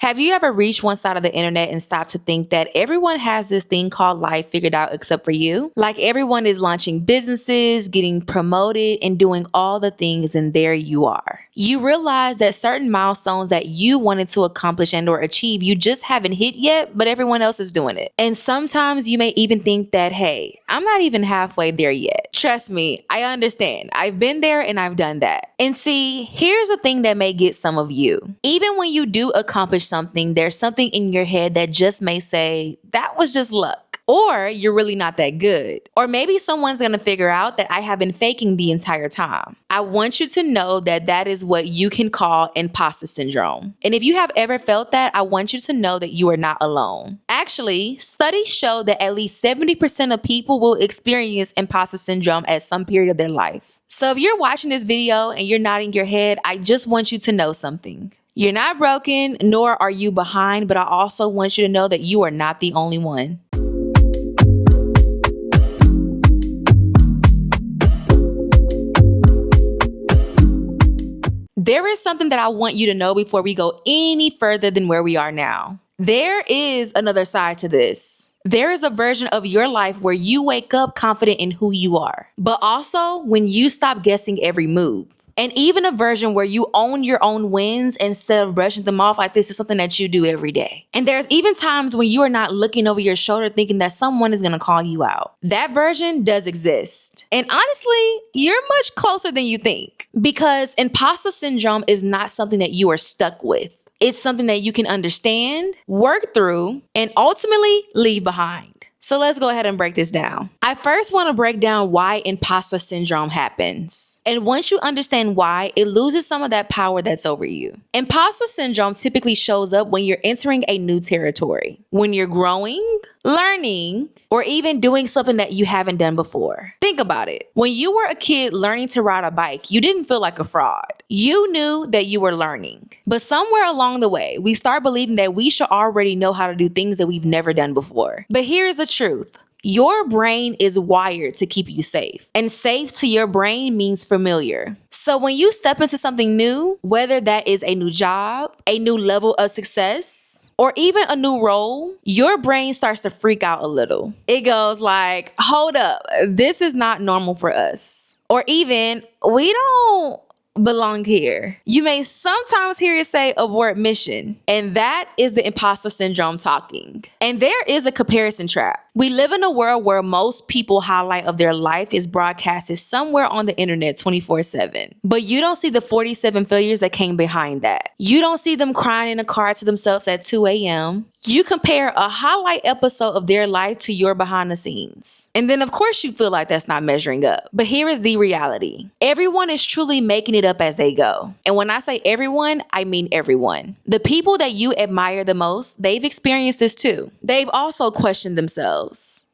Have you ever reached one side of the internet and stopped to think that everyone has this thing called life figured out except for you? Like everyone is launching businesses, getting promoted, and doing all the things, and there you are. You realize that certain milestones that you wanted to accomplish and or achieve, you just haven't hit yet, but everyone else is doing it. And sometimes you may even think that, hey, I'm not even halfway there yet. Trust me, I understand. I've been there and I've done that. And see, here's the thing that may get some of you. Even when you do accomplish something, there's something in your head that just may say, that was just luck. Or you're really not that good. Or maybe someone's going to figure out that I have been faking the entire time. I want you to know that that is what you can call imposter syndrome. And if you have ever felt that, I want you to know that you are not alone. Actually, studies show that at least 70% of people will experience imposter syndrome at some period of their life. So if you're watching this video and you're nodding your head, I just want you to know something. You're not broken, nor are you behind, but I also want you to know that you are not the only one. There is something that I want you to know before we go any further than where we are now. There is another side to this. There is a version of your life where you wake up confident in who you are, but also when you stop guessing every move. And even a version where you own your own wins instead of brushing them off like this is something that you do every day. And there's even times when you are not looking over your shoulder thinking that someone is going to call you out. That version does exist. And honestly, you're much closer than you think, because imposter syndrome is not something that you are stuck with. It's something that you can understand, work through, and ultimately leave behind. So let's go ahead and break this down. I first want to break down why imposter syndrome happens. And once you understand why, it loses some of that power that's over you. Imposter syndrome typically shows up when you're entering a new territory, when you're growing, learning, or even doing something that you haven't done before. Think about it. When you were a kid learning to ride a bike, you didn't feel like a fraud. You knew that you were learning. But somewhere along the way, we start believing that we should already know how to do things that we've never done before. But here's the truth. Your brain is wired to keep you safe, and safe to your brain means familiar. So when you step into something new, whether that is a new job, a new level of success, or even a new role, your brain starts to freak out a little. It goes like, hold up, this is not normal for us. Or even, we don't belong here. You may sometimes hear it say abort mission, and that is the imposter syndrome talking. And there is a comparison trap. We live in a world where most people highlight of their life is broadcasted somewhere on the internet 24/7. But you don't see the 47 failures that came behind that. You don't see them crying in a car to themselves at 2 a.m. You compare a highlight episode of their life to your behind the scenes. And then of course you feel like that's not measuring up. But here is the reality. Everyone is truly making it up as they go. And when I say everyone, I mean everyone. The people that you admire the most, they've experienced this too. They've also questioned themselves.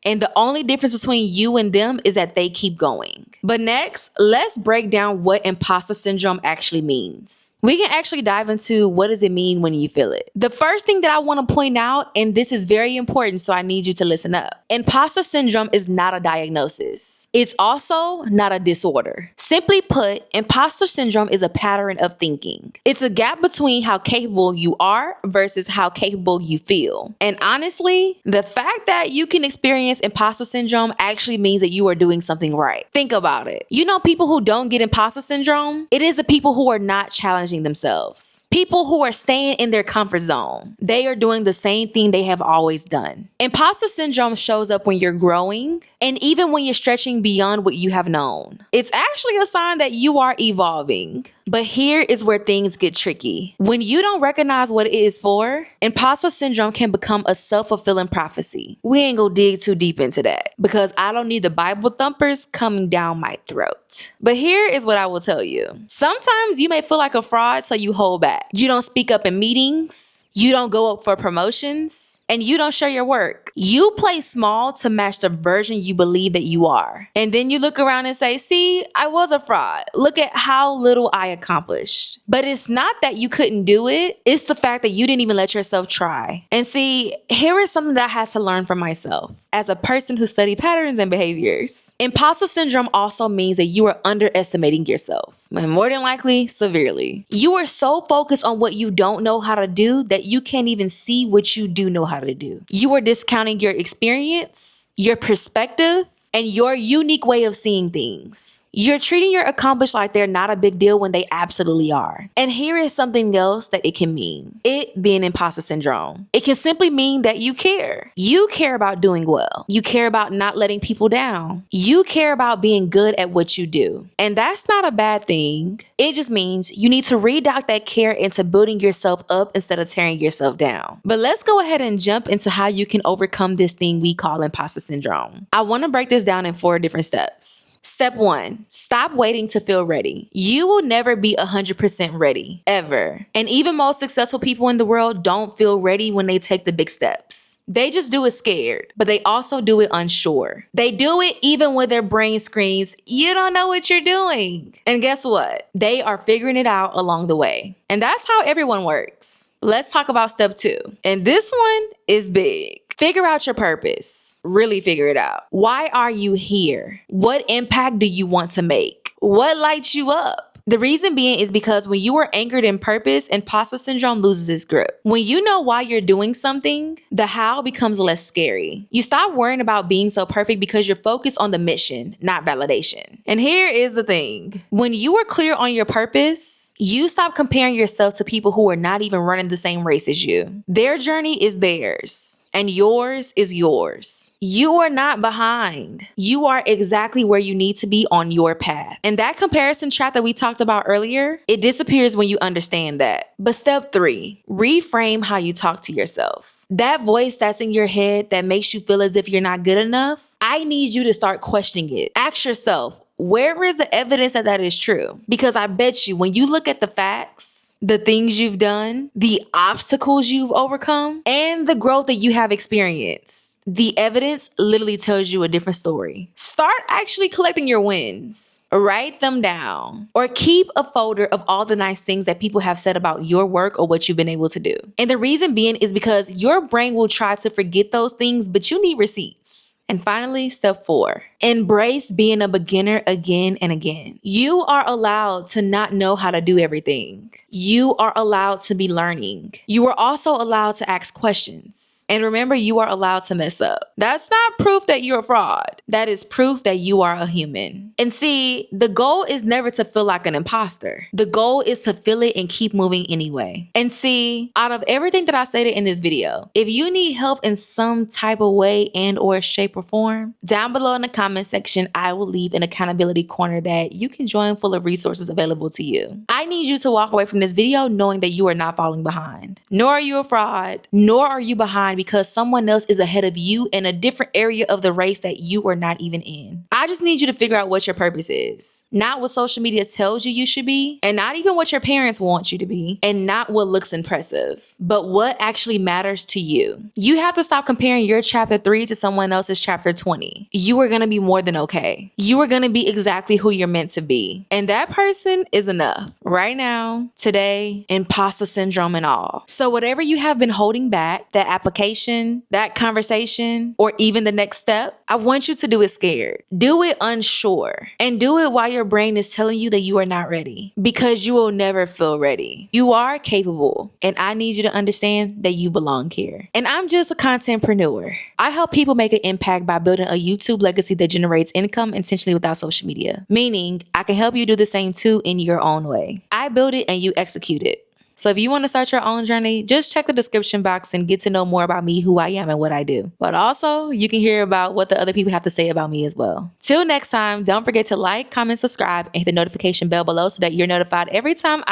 And the only difference between you and them is that they keep going. But next, let's break down what imposter syndrome actually means. We can actually dive into what does it mean when you feel it. The first thing that I want to point out, and this is very important, so I need you to listen up. Imposter syndrome is not a diagnosis. It's also not a disorder. Simply put, imposter syndrome is a pattern of thinking. It's a gap between how capable you are versus how capable you feel. And honestly, the fact that you can experience imposter syndrome actually means that you are doing something right. Think about it. You know, people who don't get imposter syndrome, it is the people who are not challenging themselves. People who are staying in their comfort zone. They are doing the same thing they have always done. Imposter syndrome shows up when you're growing and even when you're stretching beyond what you have known. It's actually a sign that you are evolving. But here is where things get tricky. When you don't recognize what it is for, imposter syndrome can become a self-fulfilling prophecy. We ain't gonna dig too deep into that because I don't need the Bible thumpers coming down my throat. But here is what I will tell you. Sometimes you may feel like a fraud, so you hold back. You don't speak up in meetings. You don't go up for promotions, and you don't share your work. You play small to match the version you believe that you are. And then you look around and say, see, I was a fraud. Look at how little I accomplished. But it's not that you couldn't do it. It's the fact that you didn't even let yourself try. And see, here is something that I had to learn for myself as a person who studied patterns and behaviors. Imposter syndrome also means that you are underestimating yourself, and more than likely, severely. You are so focused on what you don't know how to do that that you can't even see what you do know how to do. You are discounting your experience, your perspective, and your unique way of seeing things. You're treating your accomplished like they're not a big deal when they absolutely are. And here is something else that it can mean. It being imposter syndrome. It can simply mean that you care. You care about doing well. You care about not letting people down. You care about being good at what you do. And that's not a bad thing. It just means you need to redock that care into building yourself up instead of tearing yourself down. But let's go ahead and jump into how you can overcome this thing we call imposter syndrome. I want to break this down in 4 different steps. Step 1, stop waiting to feel ready. You will never be 100% ready, ever. And even most successful people in the world don't feel ready when they take the big steps. They just do it scared, but they also do it unsure. They do it even when their brain screams, "You don't know what you're doing." And guess what? They are figuring it out along the way. And that's how everyone works. Let's talk about step 2. And this one is big. Figure out your purpose. Really figure it out. Why are you here? What impact do you want to make? What lights you up? The reason being is because when you are anchored in purpose, imposter syndrome loses its grip. When you know why you're doing something, the how becomes less scary. You stop worrying about being so perfect because you're focused on the mission, not validation. And here is the thing. When you are clear on your purpose, you stop comparing yourself to people who are not even running the same race as you. Their journey is theirs, and yours is yours. You are not behind. You are exactly where you need to be on your path. And that comparison trap that we talked about earlier, it disappears when you understand that. But step 3, reframe how you talk to yourself. That voice that's in your head that makes you feel as if you're not good enough, I need you to start questioning it. Ask yourself, where is the evidence that that is true? Because I bet you when you look at the facts, the things you've done, the obstacles you've overcome, and the growth that you have experienced, the evidence literally tells you a different story. Start actually collecting your wins. Write them down. Or keep a folder of all the nice things that people have said about your work or what you've been able to do. And the reason being is because your brain will try to forget those things, but you need receipts. And finally, step 4, embrace being a beginner again and again. You are allowed to not know how to do everything. You are allowed to be learning. You are also allowed to ask questions. And remember, you are allowed to mess up. That's not proof that you're a fraud. That is proof that you are a human. And see, the goal is never to feel like an imposter. The goal is to feel it and keep moving anyway. And see, out of everything that I stated in this video, if you need help in some type of way and or shape or form, down below in the comment section, I will leave an accountability corner that you can join full of resources available to you. I need you to walk away from this video knowing that you are not falling behind. Nor are you a fraud, nor are you behind because someone else is ahead of you in a different area of the race that you are not even in. I just need you to figure out what your purpose is. Not what social media tells you should be, and not even what your parents want you to be, and not what looks impressive, but what actually matters to you. You have to stop comparing your chapter 3 to someone else's chapter 20. You are going to be more than okay. You are going to be exactly who you're meant to be. And that person is enough. Right now, today, imposter syndrome and all. So whatever you have been holding back, that application, that conversation, or even the next step, I want you to do it scared. Do it unsure. And do it while your brain is telling you that you are not ready. Because you will never feel ready. You are capable. And I need you to understand that you belong here. And I'm just a contentpreneur. I help people make an impact by building a YouTube legacy that generates income intentionally without social media. Meaning, I can help you do the same too in your own way. I build it and you execute it. So if you want to start your own journey, just check the description box and get to know more about me, who I am, and what I do. But also, you can hear about what the other people have to say about me as well. Till next time, don't forget to like, comment, subscribe, and hit the notification bell below so that you're notified every time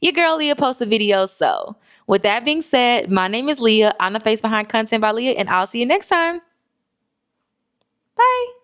your girl Leah, posts a video. So with that being said, my name is Leah. I'm the face behind Content by Leah, and I'll see you next time. Bye.